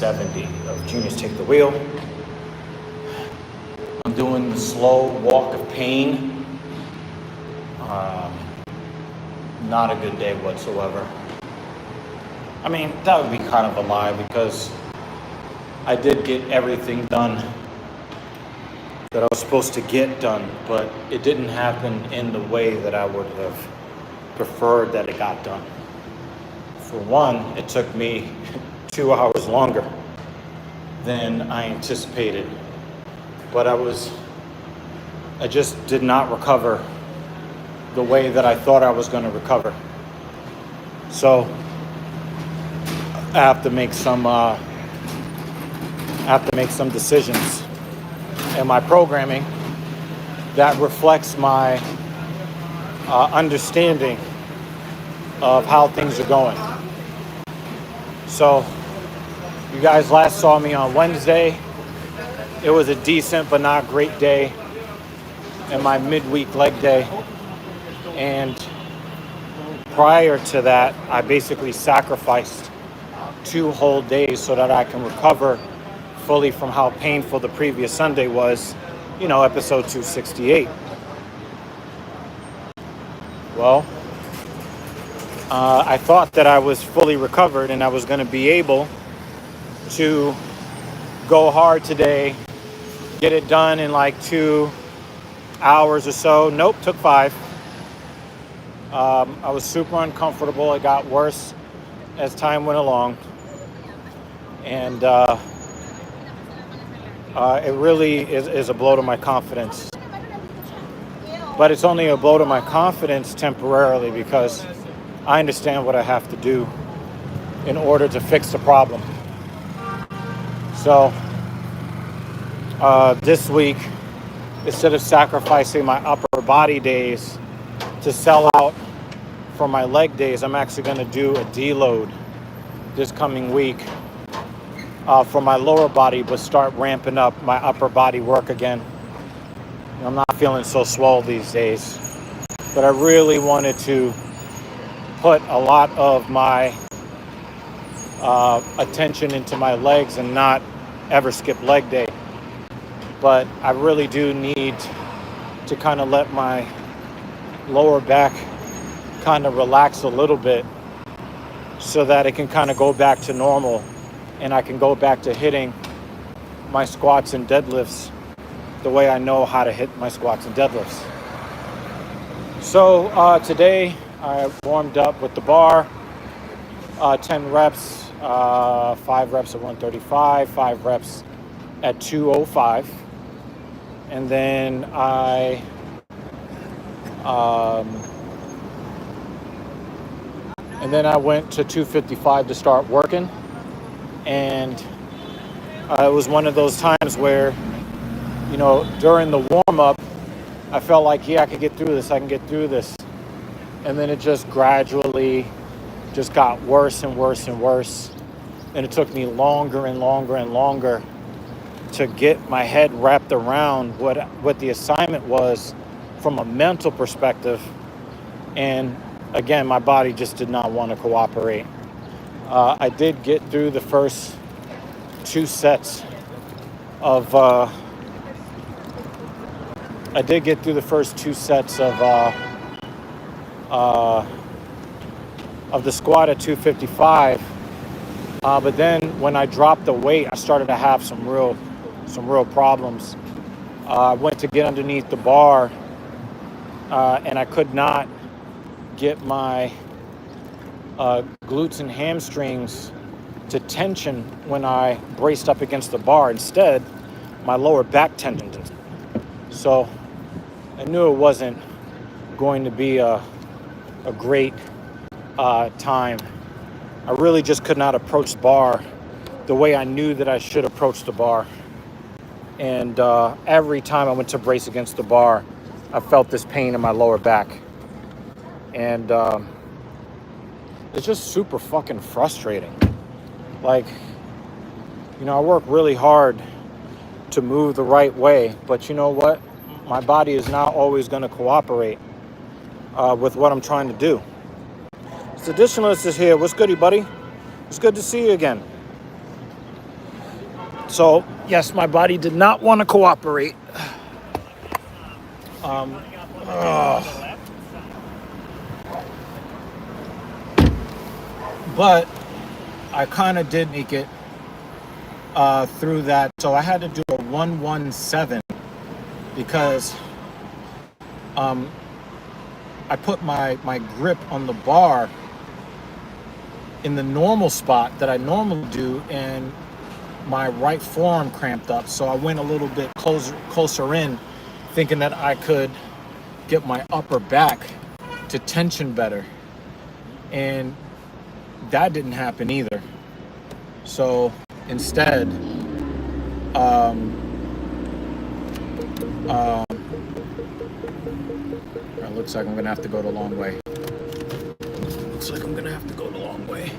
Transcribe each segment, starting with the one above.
70 of Genius Take the Wheel. I'm doing the slow walk of pain. Not a good day whatsoever. I mean, that would be kind of a lie because I did get everything done that I was supposed to get done, but it didn't happen in the way that I would have preferred that it got done. For one, it took me 2 hours longer than I anticipated, but I just did not recover the way that I thought I was going to recover. So I have to make some decisions in my programming that reflects my understanding of how things are going. So you guys last saw me on Wednesday. It was a decent but not great day and my midweek leg day. And prior to that, I basically sacrificed 2 whole days so that I can recover fully from how painful the previous Sunday was, episode 268. Well, I thought that I was fully recovered and I was going to be able to go hard today, get it done in like 2 hours or so. Nope, took 5. I was super uncomfortable. It got worse as time went along. And it really is a blow to my confidence. But it's only a blow to my confidence temporarily because I understand what I have to do in order to fix the problem. So this week, instead of sacrificing my upper body days to sell out for my leg days, I'm actually going to do a deload this coming week for my lower body, but start ramping up my upper body work again. I'm not feeling so swole these days, but I really wanted to put a lot of my attention into my legs and not ever skip leg day. But I really do need to kind of let my lower back kind of relax a little bit so that it can kind of go back to normal and I can go back to hitting my squats and deadlifts the way I know how to hit my squats and deadlifts. So today I warmed up with the bar, 10 reps, 5 reps at 135, 5 reps at 205. And then I went to 255 to start working. And it was one of those times where, during the warm-up, I felt like, I can get through this, And then it just gradually just got worse and worse and worse. And it took me longer and longer and longer to get my head wrapped around what the assignment was from a mental perspective. And again, my body just did not want to cooperate. I did get through the first 2 sets of the squat at 255. But then when I dropped the weight, I started to have some real problems. I went to get underneath the bar, and I could not get my glutes and hamstrings to tension when I braced up against the bar. Instead, my lower back tensioned. So I knew it wasn't going to be a great time. I really just could not approach the bar the way I knew that I should approach the bar. And every time I went to brace against the bar, I felt this pain in my lower back. And it's just super fucking frustrating. Like, I work really hard to move the right way, but you know what? My body is not always going to cooperate with what I'm trying to do. Traditionalist is here. What's goody, buddy? It's good to see you again. So yes, my body did not want to cooperate. But I kind of did make it through that. So I had to do a 117 because I put my grip on the bar in the normal spot that I normally do, and my right forearm cramped up. So I went a little bit closer in, thinking that I could get my upper back to tension better. And that didn't happen either. So instead, it looks like I'm gonna have to go the long way. Looks like I'm gonna have to go the long way.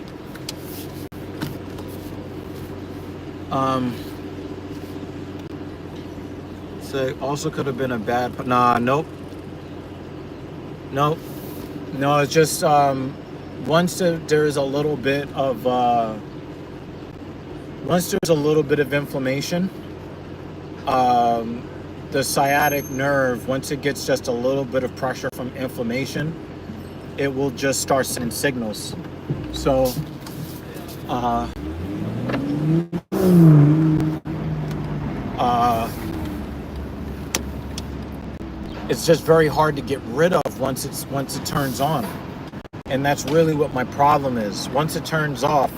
So also could have been a bad. Nah, nope. No, it's just once there's a little bit of inflammation, the sciatic nerve, once it gets just a little bit of pressure from inflammation, it will just start sending signals. So it's just very hard to get rid of once it turns on. And that's really what my problem is. Once it turns on,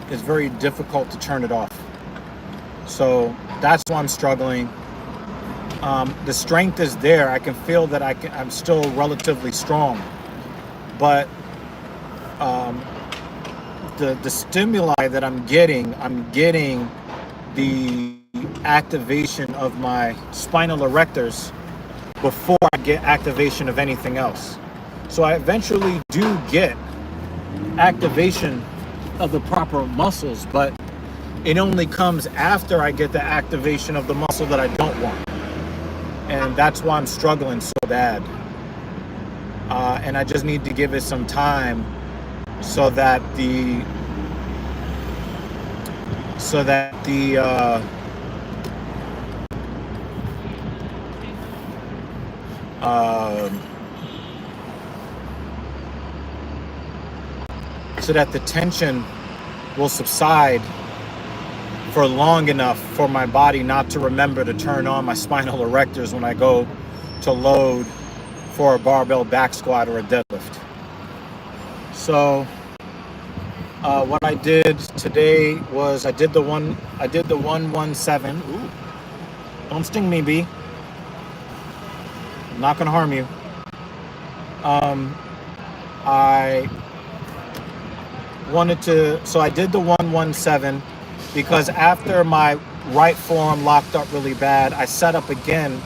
it's very difficult to turn it off. So that's why I'm struggling. The strength is there. I can feel that I'm still relatively strong, but the stimuli that I'm getting the activation of my spinal erectors before I get activation of anything else. So I eventually do get activation of the proper muscles, but it only comes after I get the activation of the muscle that I don't want. And that's why I'm struggling so bad. And I just need to give it some time so that the so that the tension will subside for long enough for my body not to remember to turn on my spinal erectors when I go to load for a barbell back squat or a deadlift. So what I did today was I did the 117. Ooh, don't sting me, B. I'm not gonna harm you. So I did the 117 because after my right forearm locked up really bad, I set up again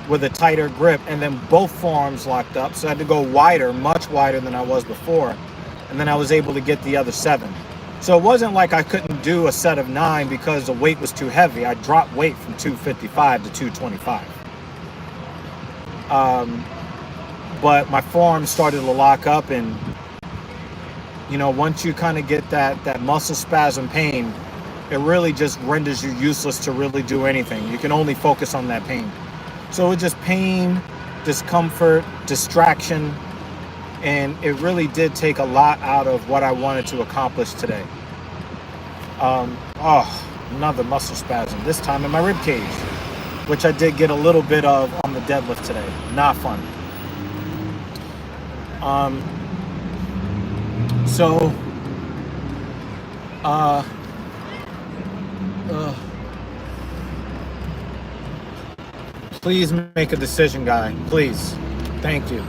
with a tighter grip, and then both forearms locked up. So I had to go wider, much wider than I was before. And then I was able to get the other 7. So it wasn't like I couldn't do a set of 9 because the weight was too heavy. I dropped weight from 255 to 225. But my forearms started to lock up, and once you kind of get that muscle spasm pain, it really just renders you useless to really do anything. You can only focus on that pain. So it's just pain, discomfort, distraction, and it really did take a lot out of what I wanted to accomplish today. Another muscle spasm, this time in my rib cage, which I did get a little bit of on the deadlift today. Not fun. Please make a decision, guy. Please. Thank you.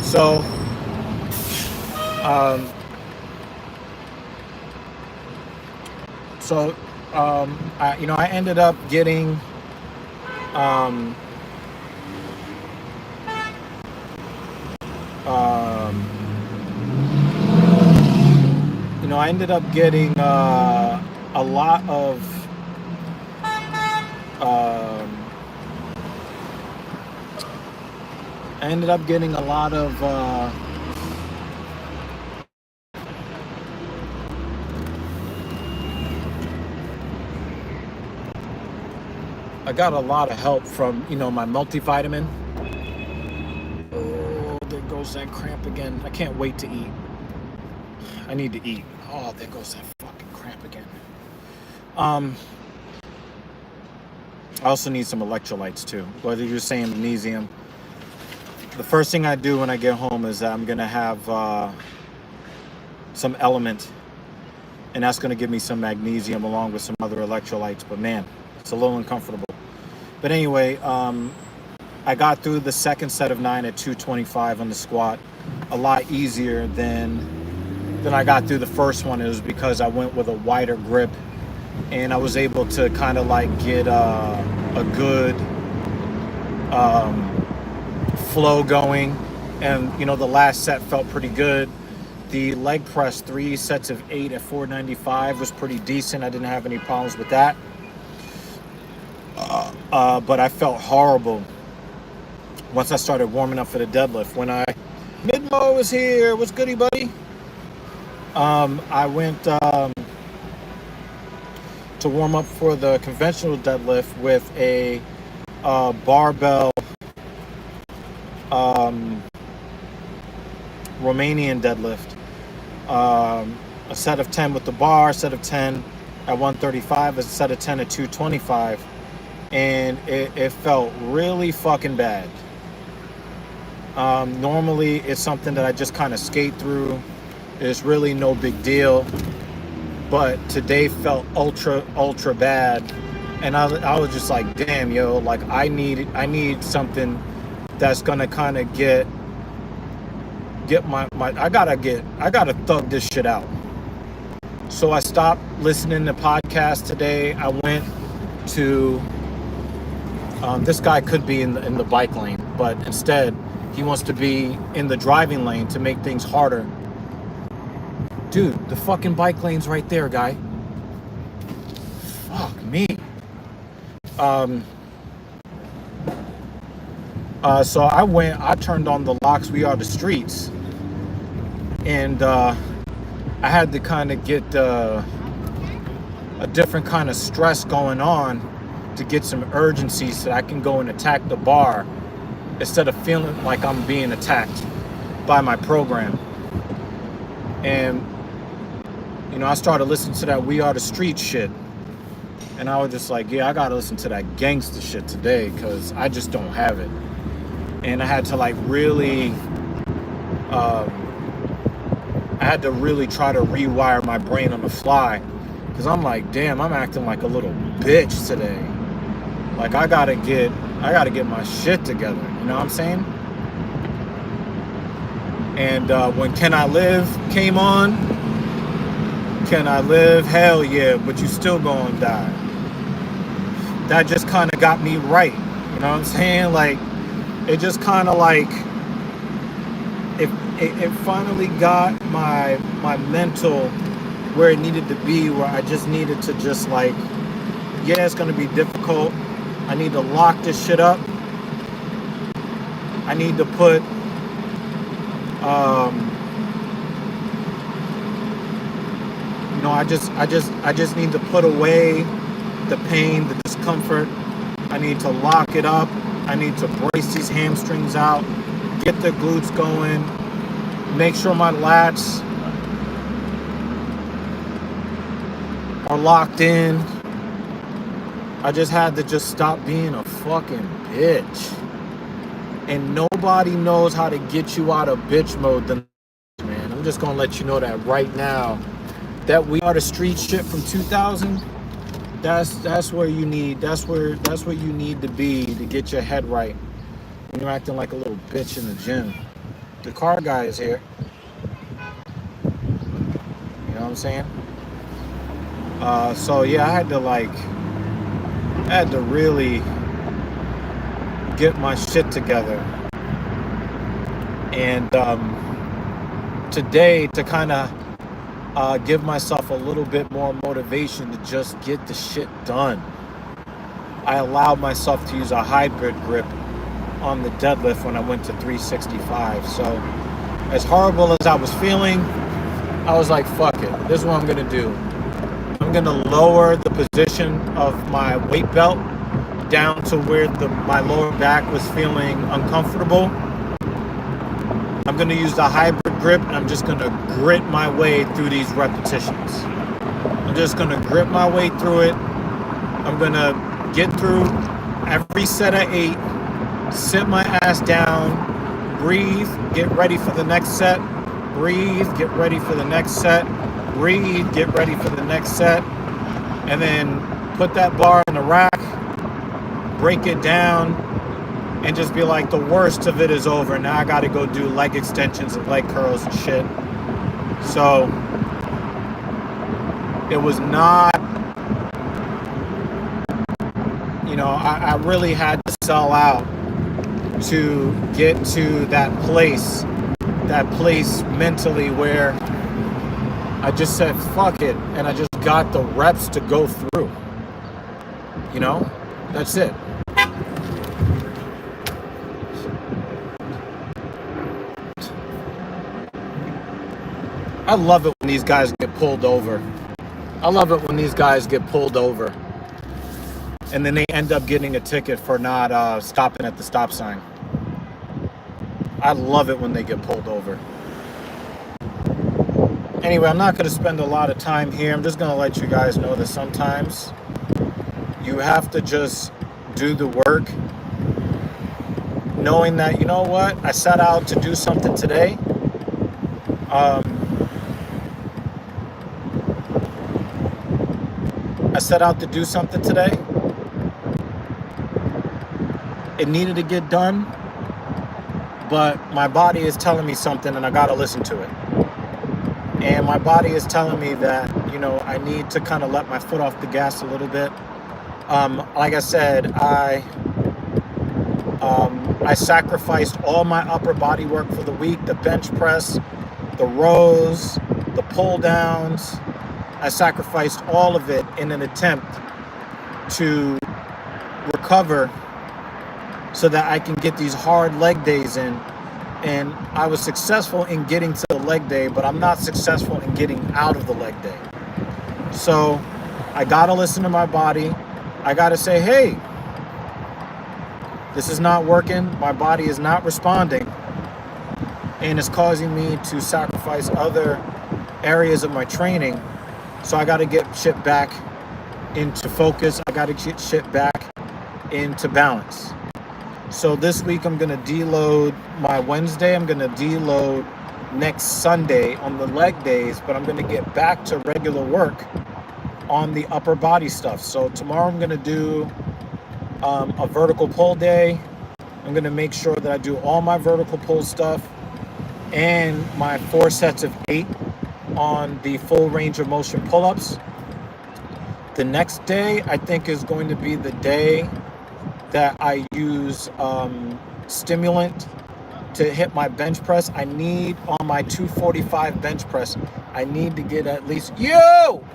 So, I ended up getting, a lot of, I got a lot of help from, you know, my multivitamin. Oh, there goes that cramp again. I can't wait to eat. I need to eat. Oh, there goes that fucking cramp again. I also need some electrolytes too. Whether you're saying magnesium. The first thing I do when I get home is I'm gonna have some element, and that's gonna give me some magnesium along with some other electrolytes. But man, it's a little uncomfortable. But anyway, I got through the second set of 9 at 225 on the squat a lot easier than I got through the first one. It was because I went with a wider grip, and I was able to kind of like get a good flow going. And you know, the last set felt pretty good. The leg press, 3 sets of 8 at 495 was pretty decent. I didn't have any problems with that. But I felt horrible once I started warming up for the deadlift. When Midmo was here, what's goody, buddy? I went to warm up for the conventional deadlift with a barbell Romanian deadlift. A set of 10 with the bar, a set of 10 at 135, a set of 10 at 225. And it felt really fucking bad. Normally it's something that I just kind of skate through. It's really no big deal, but today felt ultra bad. And I was just like, damn, yo, like I need something that's gonna kind of get my I gotta thug this shit out. So I stopped listening to podcasts today. I went to this guy could be in the bike lane, but instead he wants to be in the driving lane to make things harder. Dude, the fucking bike lane's right there, guy. Fuck me. So I turned on the locks, we are the streets. And I had to kind of get a different kind of stress going on to get some urgency so that I can go and attack the bar instead of feeling like I'm being attacked by my program. And you know, I started listening to that We Are the Street shit, and I was just like, yeah, I gotta listen to that gangster shit today because I just don't have it. And I had to like really try to rewire my brain on the fly, because I'm like, damn, I'm acting like a little bitch today. Like I gotta get my shit together, you know what I'm saying? And when Can I Live came on, Can I Live? Hell yeah, but you still gonna die. That just kind of got me right, you know what I'm saying? Like, it just kind of like, it finally got my mental where it needed to be, where I just needed to just like, yeah, it's gonna be difficult. I need to lock this shit up. I need to put you know, I just need to put away the pain, the discomfort. I need to lock it up. I need to brace these hamstrings out, get the glutes going, make sure my lats are locked in. I just had to just stop being a fucking bitch. And nobody knows how to get you out of bitch mode than man. I'm just gonna let you know that right now. That We Are the Street shit from 2000. That's where you need. That's where you need to be to get your head right. When you're acting like a little bitch in the gym. The car guy is here. You know what I'm saying? So yeah, I had to really get my shit together. And today, to kind of give myself a little bit more motivation to just get the shit done, I allowed myself to use a hybrid grip on the deadlift when I went to 365. So as horrible as I was feeling, I was like, fuck it. This is what I'm gonna do. I'm gonna lower the position of my weight belt down to where my lower back was feeling uncomfortable. I'm going to use the hybrid grip, and I'm just going to grit my way through these repetitions. I'm just going to grit my way through it. I'm going to get through every set of 8, sit my ass down, breathe, get ready for the next set, breathe, get ready for the next set, breathe, get ready for the next set, and then put that bar in the rack, break it down, and just be like, the worst of it is over. Now I got to go do leg extensions and leg curls and shit. So it was not, you know, I really had to sell out to get to that place mentally where I just said, fuck it. And I just got the reps to go through, you know, that's it. I love it when these guys get pulled over. I love it when these guys get pulled over and then they end up getting a ticket for not stopping at the stop sign. I love it when they get pulled over. Anyway, I'm not going to spend a lot of time here. I'm just going to let you guys know that sometimes you have to just do the work, knowing that, you know what, I set out to do something today. I set out to do something today. It needed to get done, but my body is telling me something and I got to listen to it. And my body is telling me that, you know, I need to kind of let my foot off the gas a little bit. Like I said, I sacrificed all my upper body work for the week, the bench press, the rows, the pull downs. I sacrificed all of it in an attempt to recover so that I can get these hard leg days in. And I was successful in getting to the leg day, but I'm not successful in getting out of the leg day. So I gotta listen to my body. I gotta say, hey, this is not working. My body is not responding. And it's causing me to sacrifice other areas of my training. So I got to get shit back into focus. I got to get shit back into balance. So this week I'm going to deload my Wednesday. I'm going to deload next Sunday on the leg days, but I'm going to get back to regular work on the upper body stuff. So tomorrow I'm going to do a vertical pull day. I'm going to make sure that I do all my vertical pull stuff and my 4 sets of 8 on the full range of motion pull-ups. The next day, I think, is going to be the day that I use stimulant to hit my bench press. I need, on my 245 bench press, I need to get at least, yo!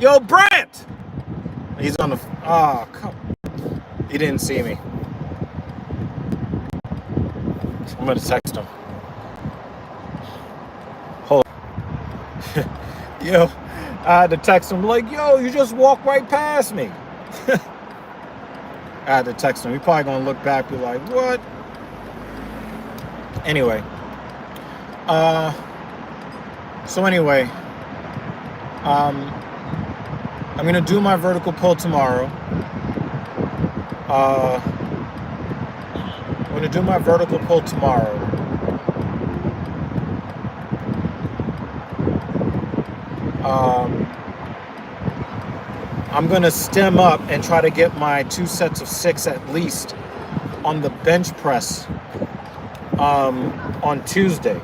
Yo, Brent! He's on the, oh, come. He didn't see me. I'm gonna text him. Hold on. Yo, I had to text him like, yo, you just walked right past me. I had to text him. He probably gonna look back and be like, what? Anyway. So anyway, I'm gonna do my vertical pull tomorrow. I'm gonna do my vertical pull tomorrow. I'm gonna stem up and try to get my 2 sets of 6 at least on the bench press on Tuesday.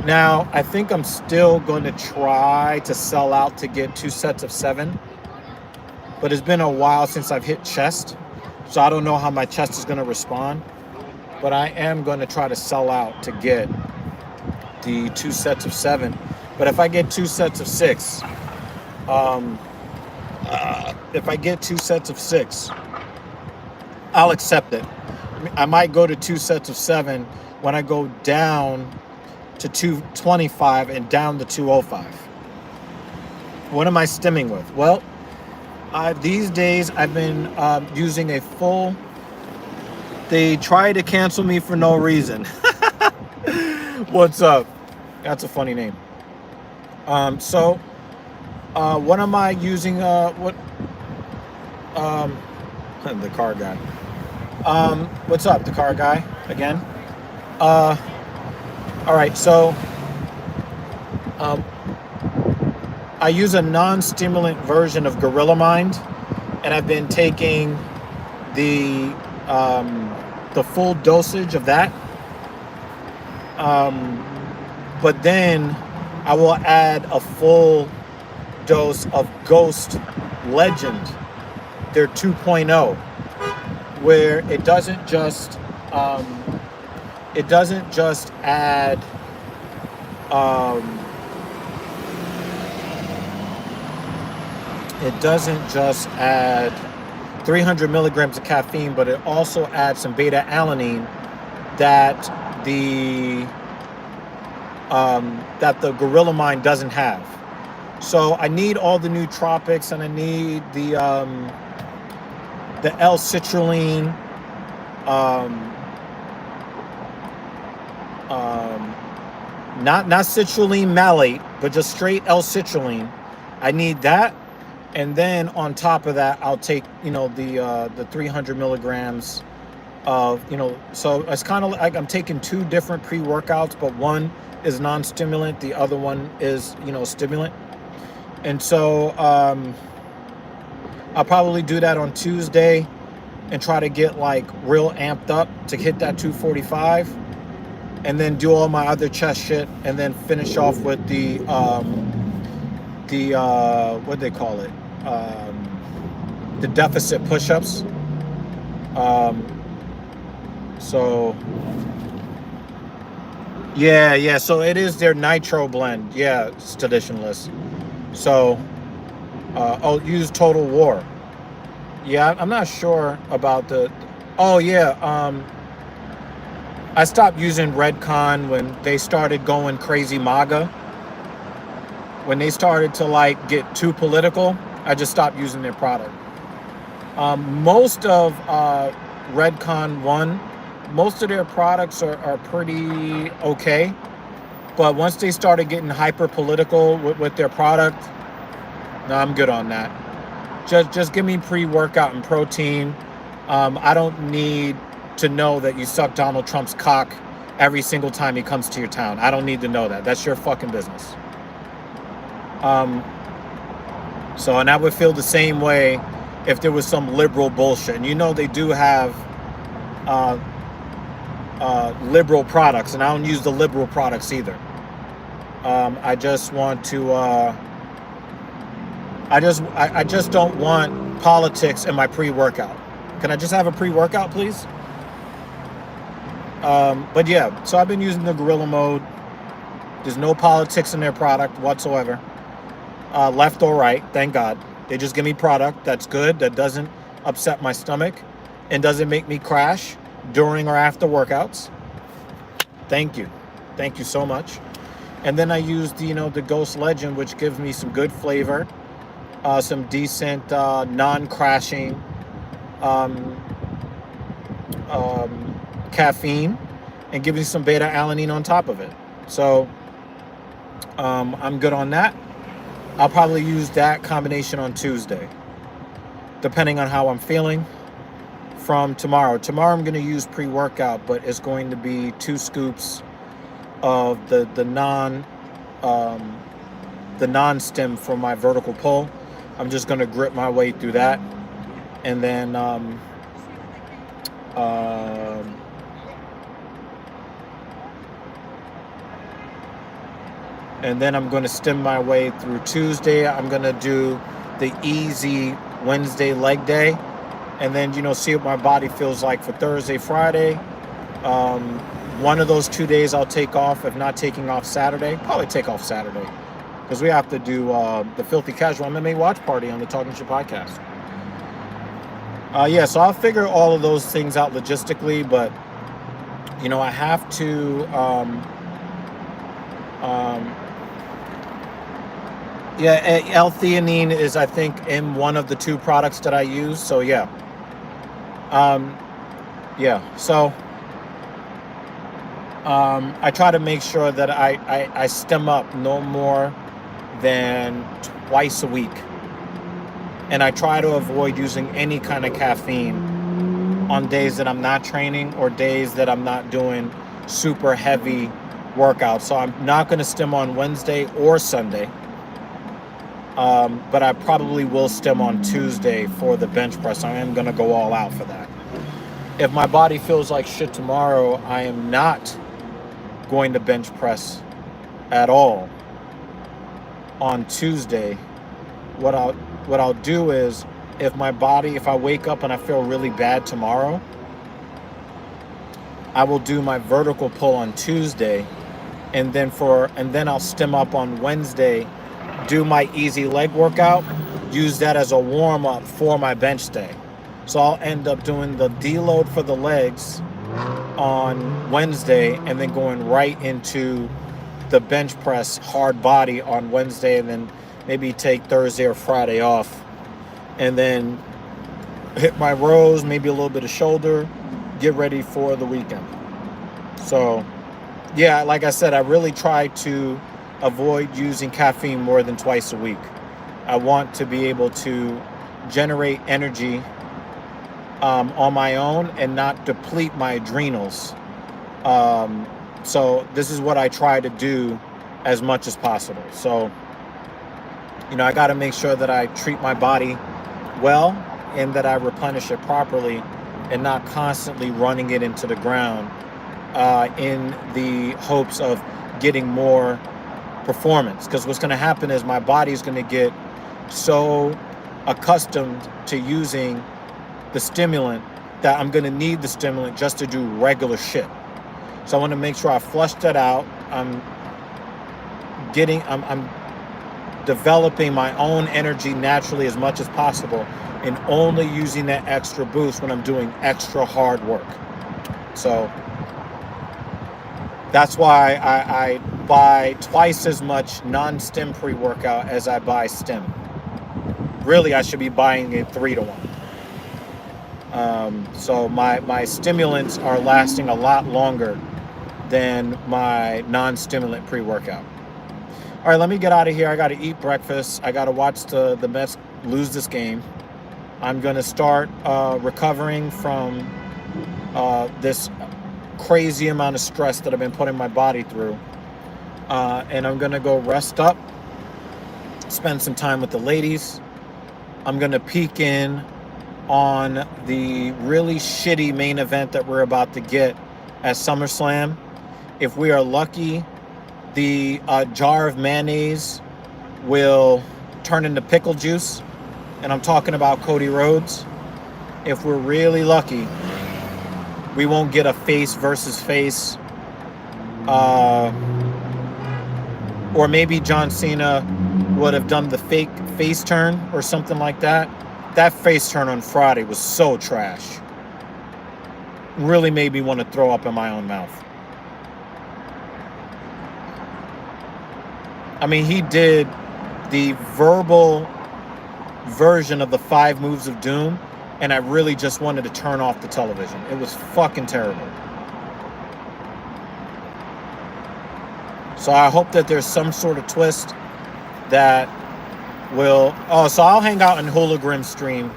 Now, I think I'm still going to try to sell out to get 2 sets of 7, but it's been a while since I've hit chest, so I don't know how my chest is going to respond, but I am going to try to sell out to get the 2 sets of 7. But if I get 2 sets of 6, if I get 2 sets of 6, I'll accept it. I might go to 2 sets of 7 when I go down to 225 and down to 205. What am I stimming with? Well, these days I've been using a full. They try to cancel me for no reason. What's up? That's a funny name. So what am I using? The car guy. What's up, the car guy? Again. All right. So I use a non-stimulant version of Gorilla Mind, and I've been taking the full dosage of that. But then I will add a full dose of Ghost Legend, their 2.0, where it doesn't just add it doesn't just add 300 milligrams of caffeine, but it also adds some beta alanine that the Gorilla Mind doesn't have. So I need all the nootropics, and I need the L-citrulline, not citrulline malate, but just straight L-citrulline. I need that. And then on top of that, I'll take, the 300 milligrams of, so it's kind of like I'm taking two different pre-workouts, but one is non-stimulant, the other one is, stimulant. And so I'll probably do that on Tuesday and try to get like real amped up to hit that 245, and then do all my other chest shit, and then finish off with the what they call it, the deficit push-ups. So yeah, so it is their nitro blend. Yeah, it's traditionalist. So I'll use Total War. Yeah, I'm not sure about the. Oh yeah, I stopped using Redcon when they started going crazy MAGA. When they started to like get too political, I just stopped using their product. Most of Redcon 1, most of their products are pretty okay. But once they started getting hyper political with their product, no, I'm good on that. Just give me pre-workout and protein. I don't need to know that you suck Donald Trump's cock every single time he comes to your town. I don't need to know that. That's your fucking business. So, and I would feel the same way if there was some liberal bullshit. And they do have liberal products, and I don't use the liberal products either. I just want to. I just don't want politics in my pre-workout. Can I just have a pre-workout, please? But yeah, so I've been using the Gorilla Mode. There's no politics in their product whatsoever. Left or right, thank God. They just give me product that's good, that doesn't upset my stomach, and doesn't make me crash during or after workouts. Thank you so much. And then I use the Ghost Legend, which gives me some good flavor, some decent non-crashing caffeine, and gives me some beta alanine on top of it. So I'm good on that. I'll probably use that combination on Tuesday, depending on how I'm feeling. From tomorrow I'm going to use pre-workout, but it's going to be 2 scoops of the non-stim for my vertical pull. I'm just going to grip my way through that, and then I'm going to stim my way through Tuesday. I'm going to do the easy Wednesday leg day, and then see what my body feels like for Thursday, Friday. One of those 2 days I'll take off. If not taking off Saturday, probably take off Saturday, because we have to do the Filthy Casual MMA watch party on the Talking Shit podcast. So I'll figure all of those things out logistically, but I have to Um, yeah, L-theanine is, I think, in one of the 2 products that I use. So yeah, um, yeah. So I try to make sure that I stem up no more than twice a week, and I try to avoid using any kind of caffeine on days that I'm not training or days that I'm not doing super heavy workouts. So I'm not going to stem on Wednesday or Sunday. But I probably will stem on Tuesday for the bench press. I am going to go all out for that. If my body feels like shit tomorrow, I am not going to bench press at all on Tuesday. What I'll do is, if I wake up and I feel really bad tomorrow, I will do my vertical pull on Tuesday, and then I'll stem up on Wednesday, do my easy leg workout, use that as a warm up for my bench day. So I'll end up doing the deload for the legs on Wednesday, and then going right into the bench press hard body on Wednesday, and then maybe take Thursday or Friday off, and then hit my rows, maybe a little bit of shoulder, get ready for the weekend. So yeah, like I said, I really try to avoid using caffeine more than twice a week. I want to be able to generate energy on my own and not deplete my adrenals. So this is what I try to do as much as possible. So, I got to make sure that I treat my body well and that I replenish it properly, and not constantly running it into the ground in the hopes of getting more performance. Because what's going to happen is my body is going to get so accustomed to using the stimulant that I'm going to need the stimulant just to do regular shit. So I want to make sure I flush that out. I'm developing my own energy naturally as much as possible, and only using that extra boost when I'm doing extra hard work. So that's why I buy twice as much non-stim pre-workout as I buy stim. Really, I should be buying it 3-to-1. So my stimulants are lasting a lot longer than my non-stimulant pre-workout. All right, let me get out of here. I got to eat breakfast. I got to watch the Mets lose this game. I'm going to start recovering from this crazy amount of stress that I've been putting my body through. And I'm going to go rest up, spend some time with the ladies. I'm going to peek in on the really shitty main event that we're about to get at SummerSlam. If we are lucky, the jar of mayonnaise will turn into pickle juice, and I'm talking about Cody Rhodes. If we're really lucky, we won't get a face versus face, or maybe John Cena would have done the fake face turn or something like that. That face turn on Friday was so trash. Really made me want to throw up in my own mouth. I mean, he did the verbal version of the 5 moves of doom, and I really just wanted to turn off the television. It was fucking terrible. So I hope that there's some sort of twist that will... Oh, so I'll hang out in Hologram stream.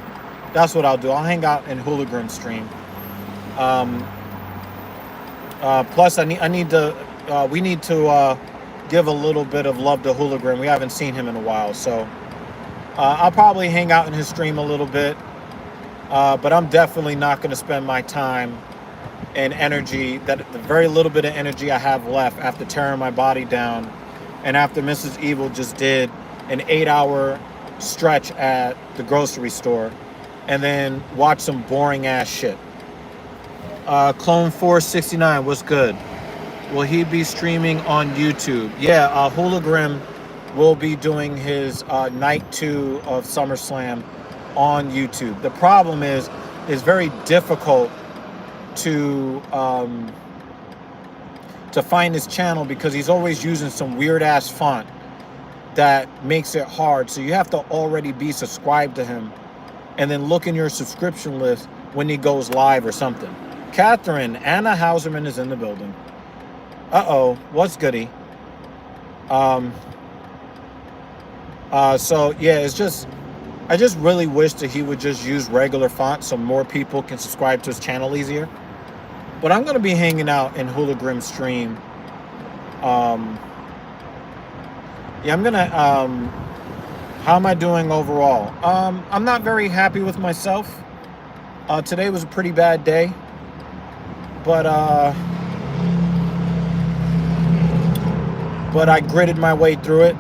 That's what I'll do. I'll hang out in Hologram stream. Plus, we need to give a little bit of love to Hologram. We haven't seen him in a while, so I'll probably hang out in his stream a little bit. But I'm definitely not going to spend my time and energy, the very little bit of energy I have left after tearing my body down, and after Mrs. Evil just did an 8-hour stretch at the grocery store, and then watch some boring ass shit. Clone 469, what's good? Will he be streaming on YouTube? Yeah, Hologram will be doing his night 2 of SummerSlam on YouTube. The problem is it's very difficult to to find his channel because he's always using some weird ass font that makes it hard. So you have to already be subscribed to him and then look in your subscription list when he goes live or something. Catherine, Anna Hauserman is in the building. Uh-oh, what's goody? So yeah, it's just, I just really wish that he would just use regular font so more people can subscribe to his channel easier. But I'm going to be hanging out in Hoolagrim's stream. Yeah, I'm going to, how am I doing overall? I'm not very happy with myself. Today was a pretty bad day. But I gritted my way through it.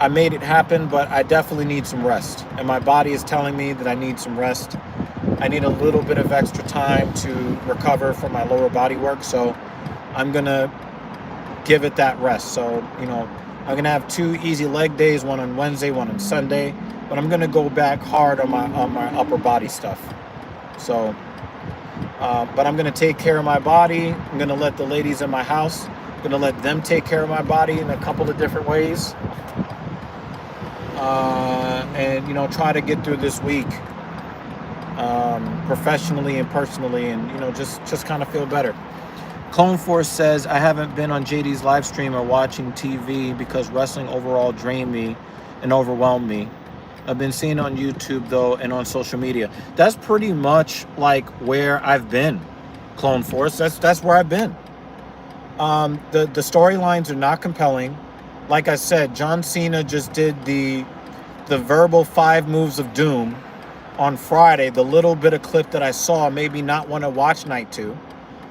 I made it happen, but I definitely need some rest. And my body is telling me that I need some rest. I need a little bit of extra time to recover from my lower body work. So I'm going to give it that rest. So, you know, I'm going to have 2 easy leg days, one on Wednesday, one on Sunday. But I'm going to go back hard on my upper body stuff. So, but I'm going to take care of my body. I'm going to let the ladies in my house, I'm going to let them take care of my body in a couple of different ways. And, you know, try to get through this week professionally and personally, and, you know, just kind of feel better. Clone Force says, I haven't been on JD's live stream or watching TV because wrestling overall drained me and overwhelmed me. I've been seeing on YouTube, though, and on social media. That's pretty much like where I've been, Clone Force. That's where I've been. The storylines are not compelling. Like I said, John Cena just did the verbal 5 moves of doom on Friday. The little bit of clip that I saw made me not want to watch night 2.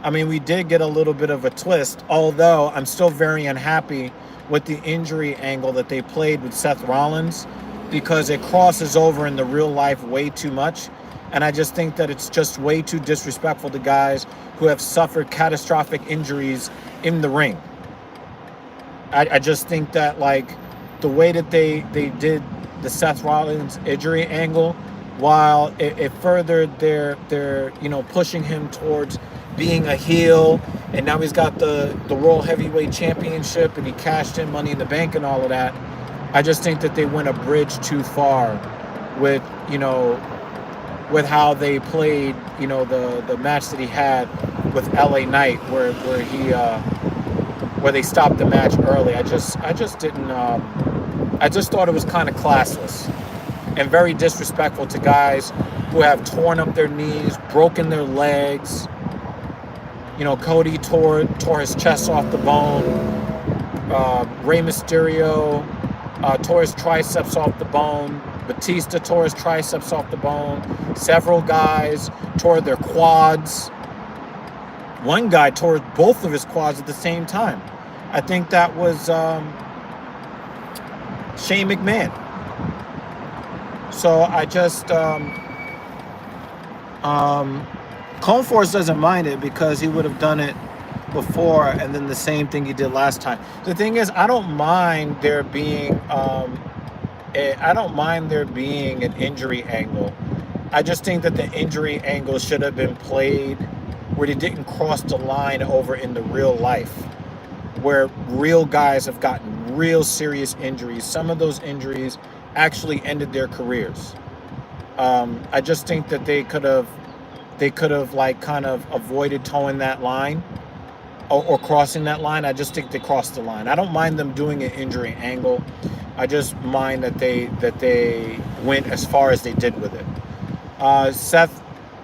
I mean, we did get a little bit of a twist, although I'm still very unhappy with the injury angle that they played with Seth Rollins, because it crosses over in the real life way too much. And I just think that it's just way too disrespectful to guys who have suffered catastrophic injuries in the ring. I just think that, like, the way that they did the Seth Rollins injury angle, while it furthered their you know, pushing him towards being a heel, and now he's got the World Heavyweight Championship and he cashed in Money in the Bank and all of that. I just think that they went a bridge too far with, you know, with how they played, you know, the match that he had with LA Knight, where they stopped the match early. I just didn't. I just thought it was kind of classless and very disrespectful to guys who have torn up their knees, broken their legs. You know, Cody tore his chest off the bone. Rey Mysterio tore his triceps off the bone. Batista tore his triceps off the bone. Several guys tore their quads. One guy tore both of his quads at the same time. I think that was Shane McMahon. So I just Clone Force doesn't mind it because he would have done it before, and then the same thing he did last time. The thing is, I don't mind there being an injury angle. I just think that the injury angle should have been played where they didn't cross the line over in the real life, where real guys have gotten real serious injuries. Some of those injuries actually ended their careers. I just think that they could have like kind of avoided towing that line or crossing that line. I just think they crossed the line. I don't mind them doing an injury angle. I just mind that they went as far as they did with it. Seth,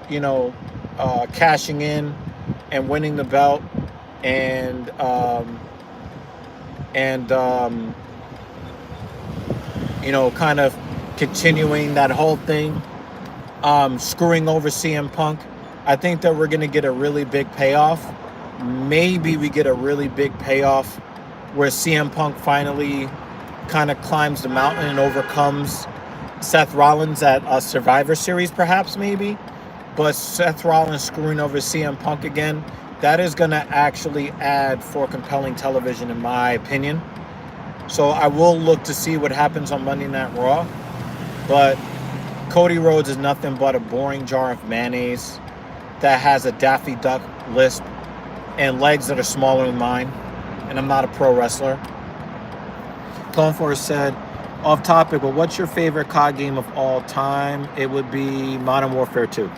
you know, cashing in and winning the belt, and you know, kind of continuing that whole thing, screwing over CM Punk. I think that we're going to get a really big payoff. Maybe we get a really big payoff where CM Punk finally kind of climbs the mountain and overcomes Seth Rollins at a Survivor Series, perhaps, maybe. But Seth Rollins screwing over CM Punk again, that is going to actually add for compelling television, in my opinion. So I will look to see what happens on Monday Night Raw. But Cody Rhodes is nothing but a boring jar of mayonnaise that has a Daffy Duck lisp and legs that are smaller than mine. And I'm not a pro wrestler. Clone Force said, off topic, but what's your favorite COD game of all time? It would be Modern Warfare 2.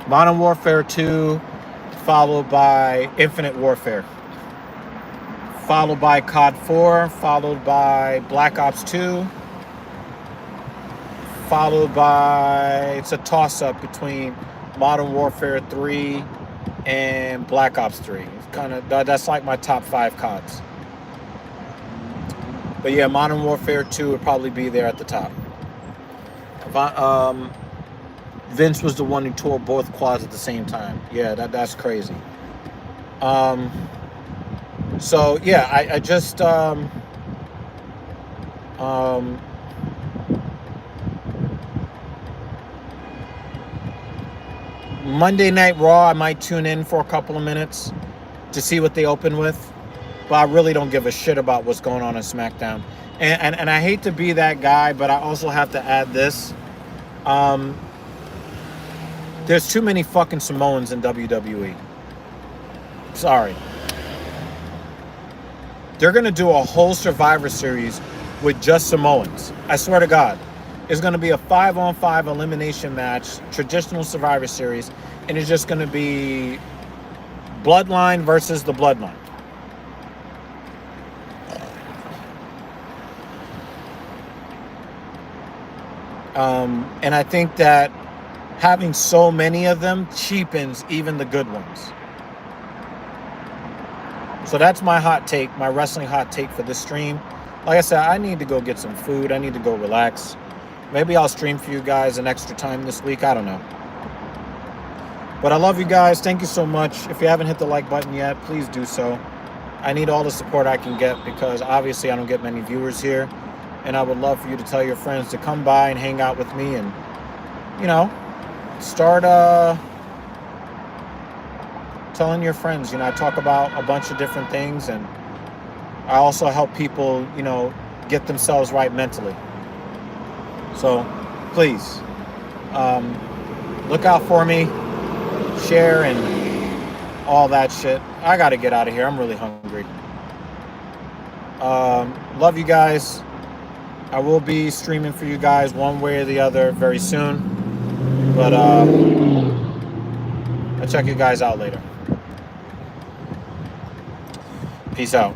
Modern Warfare 2, followed by Infinite Warfare. Followed by COD 4, followed by Black Ops 2, followed by, it's a toss-up between Modern Warfare 3 and Black Ops 3. It's kind of, that's like my top 5 CODs. But yeah, Modern Warfare 2 would probably be there at the top. Vince was the one who tore both quads at the same time. Yeah, that's crazy. So yeah, I just Monday Night Raw, I might tune in for a couple of minutes to see what they open with. But I really don't give a shit about what's going on in SmackDown. And I hate to be that guy, but I also have to add this. There's too many fucking Samoans in WWE. Sorry. They're going to do a whole Survivor Series with just Samoans. I swear to God. It's going to be a 5-on-5 elimination match, traditional Survivor Series, and it's just going to be Bloodline versus the Bloodline. And I think that having so many of them cheapens even the good ones. So that's my hot take, my wrestling hot take for this stream. Like I said, I need to go get some food. I need to go relax. Maybe I'll stream for you guys an extra time this week. I don't know. But I love you guys. Thank you so much. If you haven't hit the like button yet, please do so. I need all the support I can get because obviously I don't get many viewers here. And I would love for you to tell your friends to come by and hang out with me and, you know, start telling your friends. You know, I talk about a bunch of different things, and I also help people, you know, get themselves right mentally. So please look out for me, share, and all that shit. I got to get out of here. I'm really hungry. Love you guys. I will be streaming for you guys one way or the other very soon. But I'll check you guys out later. Peace out.